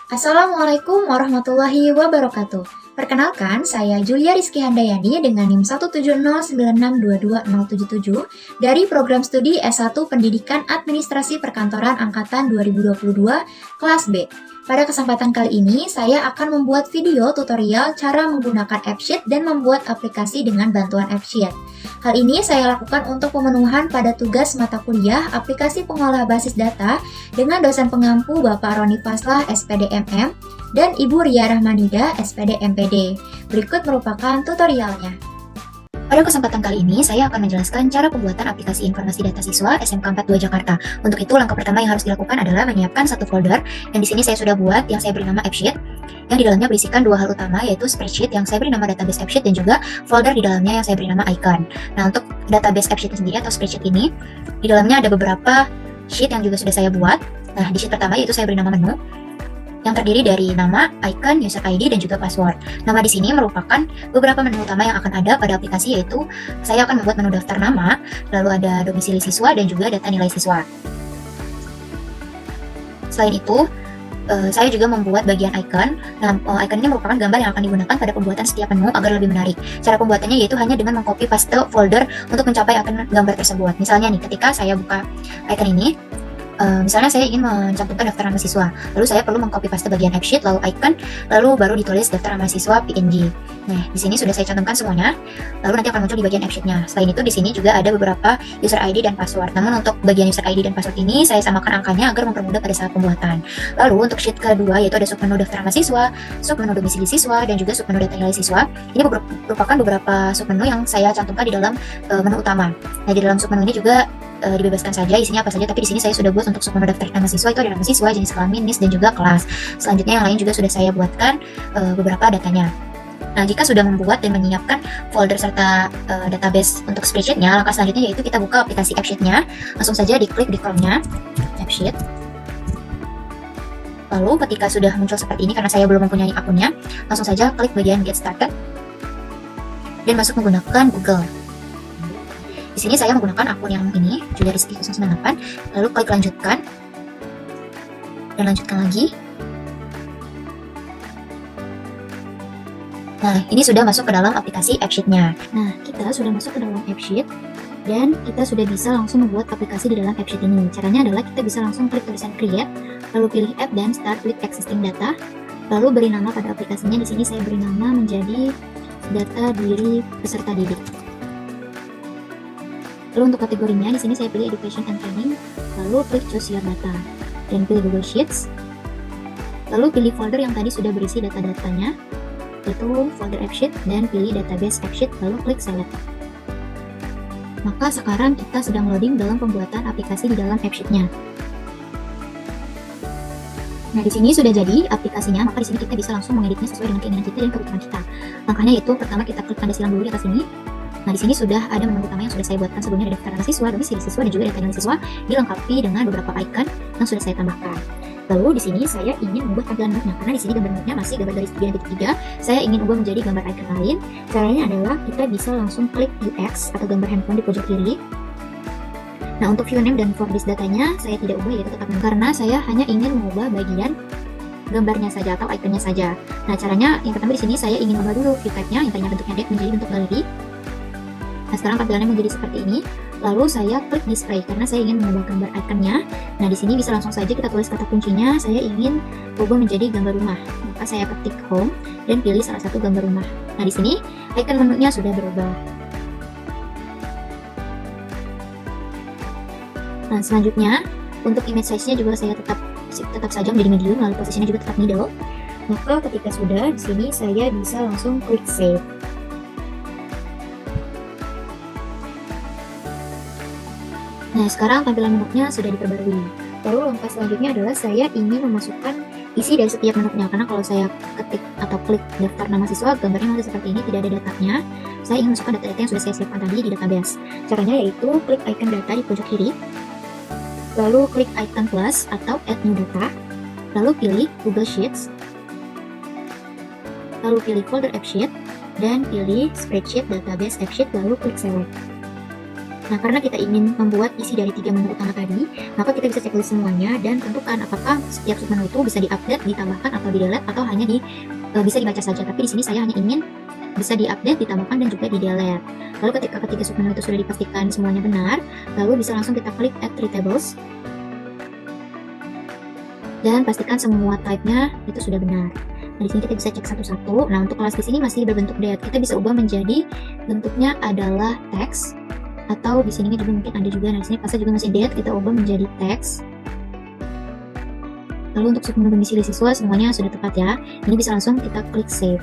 Assalamualaikum warahmatullahi wabarakatuh. Perkenalkan, saya Julia Rizky Handayani dengan NIM 17096220077 dari program studi S1 Pendidikan Administrasi Perkantoran Angkatan 2022 kelas B. Pada kesempatan kali ini, saya akan membuat video tutorial cara menggunakan AppSheet dan membuat aplikasi dengan bantuan AppSheet. Hal ini saya lakukan untuk pemenuhan pada tugas mata kuliah aplikasi pengolah basis data dengan dosen pengampu Bapak Roni Faslah SPDMM dan Ibu Ria Rahmanida SPD MPD. Berikut merupakan tutorialnya. Pada kesempatan kali ini, saya akan menjelaskan cara pembuatan aplikasi informasi data siswa SMK 42 Jakarta. Untuk itu, langkah pertama yang harus dilakukan adalah menyiapkan satu folder, yang di sini saya sudah buat, yang saya beri nama AppSheet, yang di dalamnya berisikan dua hal utama, yaitu spreadsheet yang saya beri nama database AppSheet dan juga folder di dalamnya yang saya beri nama icon. Nah, untuk database AppSheet sendiri atau spreadsheet ini, di dalamnya ada beberapa sheet yang juga sudah saya buat. Nah, di sheet pertama yaitu saya beri nama menu, yang terdiri dari nama, icon, user ID, dan juga password. Nama di sini merupakan beberapa menu utama yang akan ada pada aplikasi, yaitu saya akan membuat menu daftar nama, lalu ada domisili siswa, dan juga data nilai siswa. Selain itu, saya juga membuat bagian icon. Nah, icon ini merupakan gambar yang akan digunakan pada pembuatan setiap menu agar lebih menarik. Cara pembuatannya yaitu hanya dengan mengcopy paste folder untuk mencapai icon gambar tersebut. Misalnya nih, ketika saya buka icon ini, misalnya saya ingin mencantumkan daftar nama siswa, lalu saya perlu mengcopy paste bagian AppSheet, lalu icon, lalu baru ditulis daftar nama siswa PNG. Nah, di sini sudah saya cantumkan semuanya, lalu nanti akan muncul di bagian AppSheet-nya. Selain itu, di sini juga ada beberapa user ID dan password. Namun untuk bagian user ID dan password ini, saya samakan angkanya agar mempermudah pada saat pembuatan. Lalu untuk sheet kedua, yaitu ada submenu daftar nama siswa, submenu domisili siswa, dan juga submenu data nilai siswa. Ini merupakan beberapa submenu yang saya cantumkan di dalam menu utama. Nah, di dalam submenu ini juga dibebaskan saja isinya apa saja, tapi di sini saya sudah buat untuk submenu daftar nama siswa itu ada nama siswa, jenis kelamin, NIS, dan juga kelas. Selanjutnya yang lain juga sudah saya buatkan beberapa datanya. Nah, jika sudah membuat dan menyiapkan folder serta database untuk spreadsheet-nya, langkah selanjutnya yaitu kita buka aplikasi AppSheet-nya. Langsung saja diklik di Chrome-nya, AppSheet. Lalu ketika sudah muncul seperti ini, karena saya belum mempunyai akunnya, langsung saja klik bagian Get Started dan masuk menggunakan Google. Di sini saya menggunakan akun yang ini, Julia Rizky 098, lalu klik lanjutkan, dan lanjutkan lagi. Nah, ini sudah masuk ke dalam aplikasi AppSheet-nya. Nah, kita sudah masuk ke dalam AppSheet, dan kita sudah bisa langsung membuat aplikasi di dalam AppSheet ini. Caranya adalah kita bisa langsung klik tulisan Create, lalu pilih App dan Start with Existing Data, lalu beri nama pada aplikasinya. Di sini saya beri nama menjadi Data Diri Peserta Didik. Lalu untuk kategorinya, di sini saya pilih Education and Training, lalu klik Choose Your Data, dan pilih Google Sheets, lalu pilih folder yang tadi sudah berisi data-datanya, yaitu folder AppSheet, dan pilih Database AppSheet, lalu klik Select. Maka sekarang kita sedang loading dalam pembuatan aplikasi di dalam AppSheet-nya. Nah, di sini sudah jadi aplikasinya, maka di sini kita bisa langsung mengeditnya sesuai dengan keinginan kita dan kebutuhan kita. Langkahnya yaitu pertama kita klik tanda silang dulu di atas sini. Nah, di sini sudah ada menu utama yang sudah saya buatkan sebelumnya, ada daftar nama siswa, domisili siswa, dan juga data nilai siswa, dilengkapi dengan beberapa icon yang sudah saya tambahkan. Lalu di sini saya ingin membuat tampilan menunya, karena di sini gambar menunya masih gambar garis 3.3. Saya ingin ubah menjadi gambar icon lain. Caranya adalah kita bisa langsung klik UX atau gambar handphone di pojok kiri. Nah, untuk view name dan for this datanya saya tidak ubah, yaitu tetap karena saya hanya ingin mengubah bagian gambarnya saja atau iconnya saja. Nah, caranya yang pertama di sini saya ingin ubah dulu view type-nya yang tadinya bentuknya deck menjadi bentuk galeri. Nah, sekarang tampilannya menjadi seperti ini. Lalu saya klik display karena saya ingin mengubah gambar ikonnya. Nah, di sini bisa langsung saja kita tulis kata kuncinya. Saya ingin ubah menjadi gambar rumah. Maka saya ketik home dan pilih salah satu gambar rumah. Nah, di sini icon menunya sudah berubah. Nah, selanjutnya untuk image size-nya juga saya tetap saja menjadi medium, lalu posisinya juga tetap middle. Maka ketika sudah, di sini saya bisa langsung klik save. Nah, sekarang tampilan menunya sudah diperbarui. Lalu langkah selanjutnya adalah saya ingin memasukkan isi dari setiap menunya, karena kalau saya ketik atau klik daftar nama siswa, gambarnya masih seperti ini, tidak ada datanya. Saya ingin masukkan data-data yang sudah saya siapkan tadi di database. Caranya yaitu klik icon data di pojok kiri, lalu klik icon plus atau add new data, lalu pilih Google Sheets, lalu pilih folder AppSheet, dan pilih Spreadsheet Database AppSheet, lalu klik Select. Nah, karena kita ingin membuat isi dari 3 menu utama tadi, maka kita bisa checklist semuanya dan tentukan apakah setiap submenu itu bisa di-update, ditambahkan, atau di-delete, atau hanya bisa dibaca saja. Tapi di sini saya hanya ingin bisa di-update, ditambahkan, dan juga di-delete. Lalu ketika ketiga submenu itu sudah dipastikan semuanya benar, lalu bisa langsung kita klik Add 3 Tables. Dan pastikan semua type-nya itu sudah benar. Nah, di sini kita bisa cek satu-satu. Nah, untuk kelas di sini masih berbentuk date. Kita bisa ubah menjadi bentuknya adalah teks, atau di sini juga mungkin ada juga. Nah, di sini pasnya juga masih date, kita ubah menjadi teks. Lalu untuk submenu domisili siswa semuanya sudah tepat ya. Ini bisa langsung kita klik save.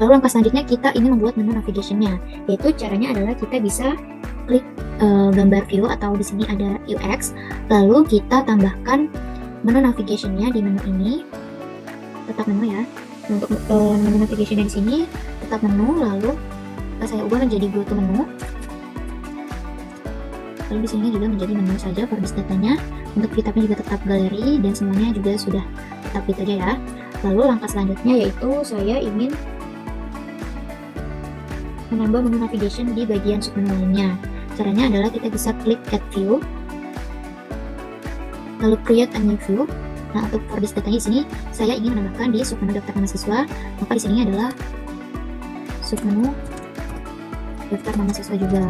Lalu langkah selanjutnya kita ingin membuat menu navigation-nya, yaitu caranya adalah kita bisa klik gambar view, atau di sini ada UX, lalu kita tambahkan menu navigation-nya di menu ini, tetap menu ya. Untuk menu navigation di sini tetap menu, lalu saya ubah menjadi go to menu. Lalu di sini juga menjadi menu saja for this datanya. Untuk tab-nya juga tetap galeri, dan semuanya juga sudah tetap gitu aja ya. Lalu langkah selanjutnya yaitu saya ingin menambah menu navigation di bagian submenu lainnya. Caranya adalah kita bisa klik add view, lalu create a new view. Nah, untuk for this datanya di sini saya ingin menambahkan di submenu daftar nama siswa, maka di sini adalah submenu daftar nama siswa juga.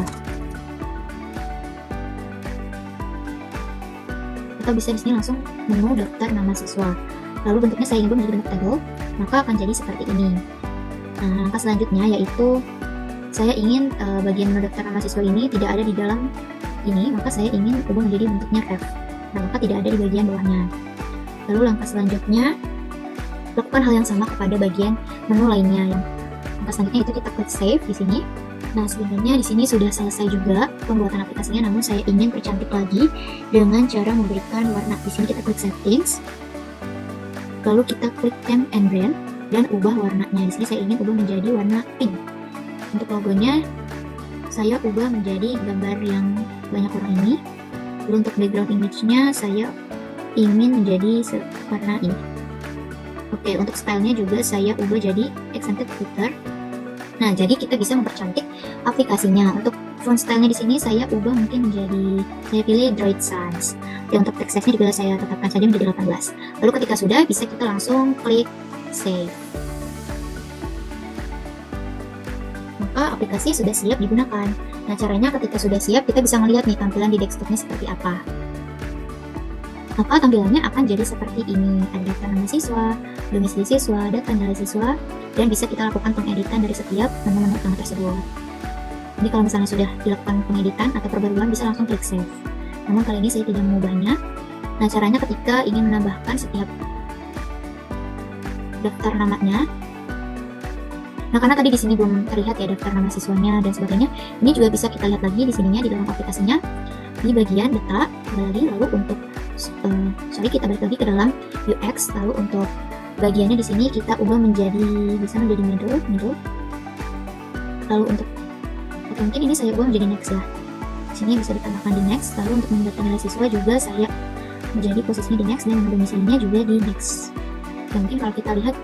Atau bisa di sini langsung menu daftar nama siswa. Lalu bentuknya saya ingin menjadi bentuk table, maka akan jadi seperti ini. Nah, langkah selanjutnya yaitu saya ingin bagian menu daftar nama siswa ini tidak ada di dalam ini, maka saya ingin ubah menjadi bentuknya F. Nah, maka tidak ada di bagian bawahnya. Lalu langkah selanjutnya, lakukan hal yang sama kepada bagian menu lainnya. Langkah selanjutnya itu kita klik save di sini. Nah, sebenarnya di sini sudah selesai juga pembuatan aplikasinya, namun saya ingin percantik lagi dengan cara memberikan warna. Di sini kita klik settings, lalu kita klik theme and brand, dan ubah warnanya. Di sini saya ingin ubah menjadi warna pink. Untuk logonya saya ubah menjadi gambar yang banyak warna ini. Lalu untuk background image-nya saya ingin menjadi warna ini. Oke, untuk stylenya juga saya ubah jadi accented footer. Nah, jadi kita bisa mempercantik aplikasinya. Untuk font stylenya di sini saya ubah mungkin menjadi, saya pilih Droid Sans. Dan untuk text size-nya juga saya tetapkan saja menjadi 18. Lalu ketika sudah, bisa kita langsung klik save. Maka aplikasi sudah siap digunakan. Nah, caranya ketika sudah siap, kita bisa melihat nih tampilan di desktopnya seperti apa. Maka tampilannya akan jadi seperti ini. Ada daftar nama siswa, domisili siswa, data nilai siswa, dan bisa kita lakukan pengeditan dari setiap menu-menu utama tersebut. Ini kalau misalnya sudah dilakukan pengeditan atau perbaruan, bisa langsung klik save. Namun kali ini saya tidak mengubahnya. Nah, caranya ketika ingin menambahkan setiap daftar namanya. Nah, karena tadi di sini belum terlihat ya daftar nama siswanya dan sebagainya, ini juga bisa kita lihat lagi di sininya di dalam aplikasinya di bagian data galeri. Lalu untuk kita balik lagi ke dalam UX. Lalu untuk bagiannya di sini kita ubah menjadi, bisa menjadi middle. Lalu untuk mungkin ini saya ubah menjadi next ya. Di sini bisa ditambahkan di next. Lalu untuk mendata nilai siswa juga saya menjadi posisinya di next, dan domisilinya juga di next. Dan mungkin kalau kita lihat,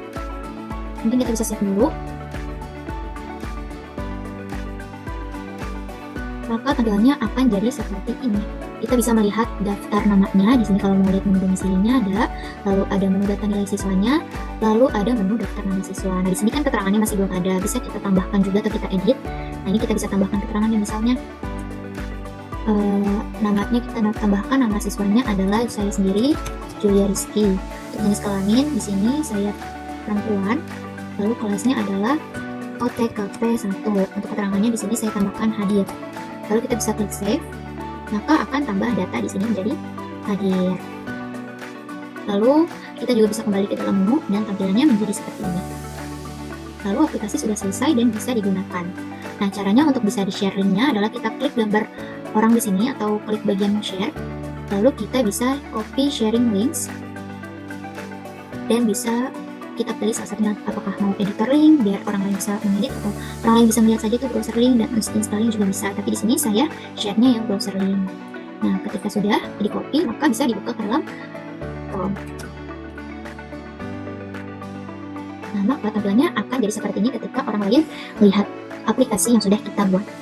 mungkin kita bisa save dulu. Maka tampilannya akan jadi seperti ini. Kita bisa melihat daftar namanya. Di sini kalau mau lihat menu domisilinya ada, lalu ada menu data nilai siswanya, lalu ada menu daftar nama siswa. Nah, di sini kan keterangannya masih belum ada. Bisa kita tambahkan juga atau kita edit. Nah, ini kita bisa tambahkan keterangannya, misalnya namanya kita tambahkan nama siswanya adalah saya sendiri, Julia Rizky. Untuk jenis kelamin di sini saya perempuan. Lalu kelasnya adalah OTKP 1. Untuk keterangannya di sini saya tambahkan hadir. Lalu kita bisa klik save, maka akan tambah data di sini menjadi hadir. Lalu kita juga bisa kembali ke dalam menu dan tampilannya menjadi seperti ini. Lalu aplikasi sudah selesai dan bisa digunakan. Nah, caranya untuk bisa di-share linknya adalah kita klik gambar orang di sini atau klik bagian share. Lalu kita bisa copy sharing links dan bisa kita pilih salah satunya, apakah mau editor link biar orang lain bisa mengedit, atau orang lain bisa melihat saja itu browser link, dan installing juga bisa. Tapi di sini saya share-nya yang browser link. Nah, ketika sudah di copy, maka bisa dibuka ke dalam Chrome. Nah, maka tampilannya akan jadi seperti ini ketika orang lain melihat. aplikasi yang sudah kita buat.